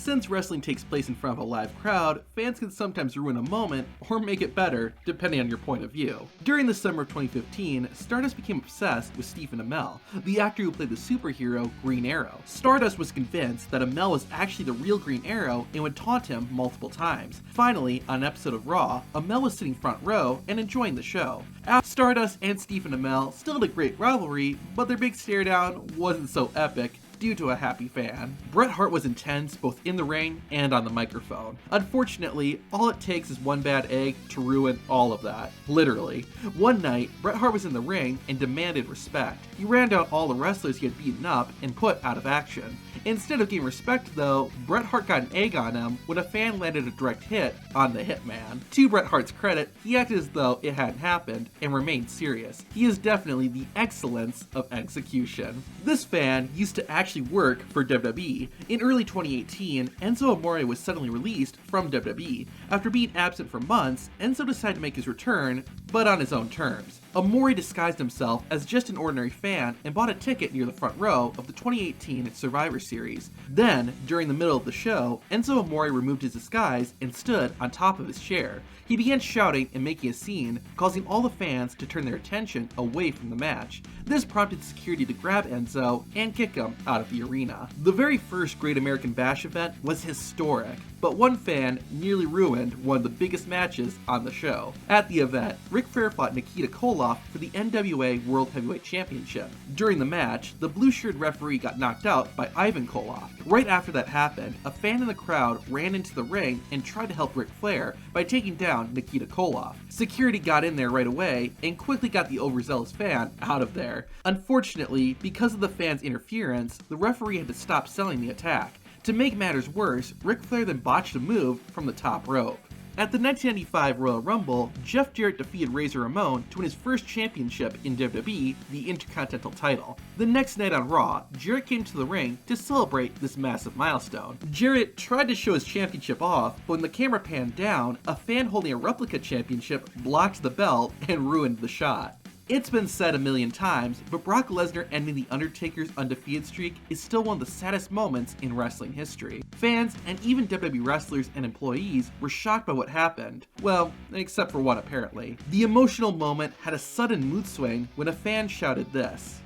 Since wrestling takes place in front of a live crowd, fans can sometimes ruin a moment or make it better, depending on your point of view. During the summer of 2015, Stardust became obsessed with Stephen Amell, the actor who played the superhero Green Arrow. Stardust was convinced that Amell was actually the real Green Arrow and would taunt him multiple times. Finally, on an episode of Raw, Amell was sitting front row and enjoying the show. Stardust and Stephen Amell still had a great rivalry, but their big stare down wasn't so epic due to a happy fan. Bret Hart was intense both in the ring and on the microphone. Unfortunately, all it takes is one bad egg to ruin all of that. Literally. One night, Bret Hart was in the ring and demanded respect. He ran down all the wrestlers he had beaten up and put out of action. Instead of getting respect though, Bret Hart got an egg on him when a fan landed a direct hit on the Hitman. To Bret Hart's credit, he acted as though it hadn't happened and remained serious. He is definitely the excellence of execution. This fan used to actually work for WWE. In early 2018, Enzo Amore was suddenly released from WWE. After being absent for months, Enzo decided to make his return, but on his own terms. Amore disguised himself as just an ordinary fan and bought a ticket near the front row of the 2018 Survivor Series. Then, during the middle of the show, Enzo Amore removed his disguise and stood on top of his chair. He began shouting and making a scene, causing all the fans to turn their attention away from the match. This prompted security to grab Enzo and kick him out of the arena. The very first Great American Bash event was historic, but one fan nearly ruined one of the biggest matches on the show. At the event, Ric Flair fought Nikita Koloff for the NWA World Heavyweight Championship. During the match, the blue-shirted referee got knocked out by Ivan Koloff. Right after that happened, a fan in the crowd ran into the ring and tried to help Ric Flair by taking down Nikita Koloff. Security got in there right away and quickly got the overzealous fan out of there. Unfortunately, because of the fan's interference, the referee had to stop selling the attack. To make matters worse, Ric Flair then botched a move from the top rope. At the 1995 Royal Rumble, Jeff Jarrett defeated Razor Ramon to win his first championship in WWE, the Intercontinental title. The next night on Raw, Jarrett came to the ring to celebrate this massive milestone. Jarrett tried to show his championship off, but when the camera panned down, a fan holding a replica championship blocked the belt and ruined the shot. It's been said a million times, but Brock Lesnar ending The Undertaker's undefeated streak is still one of the saddest moments in wrestling history. Fans, and even WWE wrestlers and employees, were shocked by what happened. Well, except for one apparently. The emotional moment had a sudden mood swing when a fan shouted this.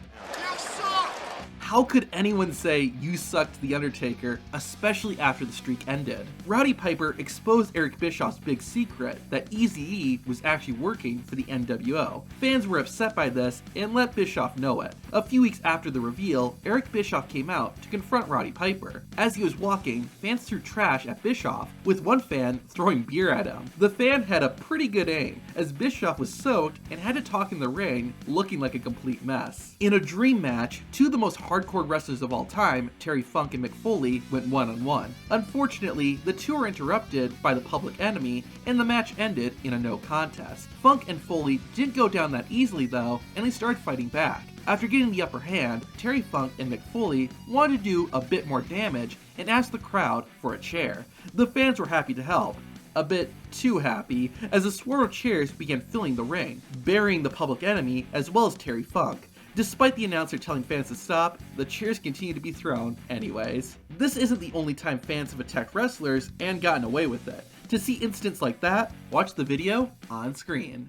How could anyone say you sucked to The Undertaker, especially after the streak ended? Roddy Piper exposed Eric Bischoff's big secret that Eazy-E was actually working for the NWO. Fans were upset by this and let Bischoff know it. A few weeks after the reveal, Eric Bischoff came out to confront Roddy Piper. As he was walking, fans threw trash at Bischoff, with one fan throwing beer at him. The fan had a pretty good aim, as Bischoff was soaked and had to talk in the ring, looking like a complete mess. In a dream match, two of the most hardcore wrestlers of all time, Terry Funk and Mick Foley, went one-on-one. Unfortunately, the two were interrupted by the Public Enemy, and the match ended in a no contest. Funk and Foley didn't go down that easily though, and they started fighting back. After getting the upper hand, Terry Funk and Mick Foley wanted to do a bit more damage and asked the crowd for a chair. The fans were happy to help. A bit too happy, as a swarm of chairs began filling the ring, burying the Public Enemy as well as Terry Funk. Despite the announcer telling fans to stop, the chairs continue to be thrown anyways. This isn't the only time fans have attacked wrestlers and gotten away with it. To see incidents like that, watch the video on screen.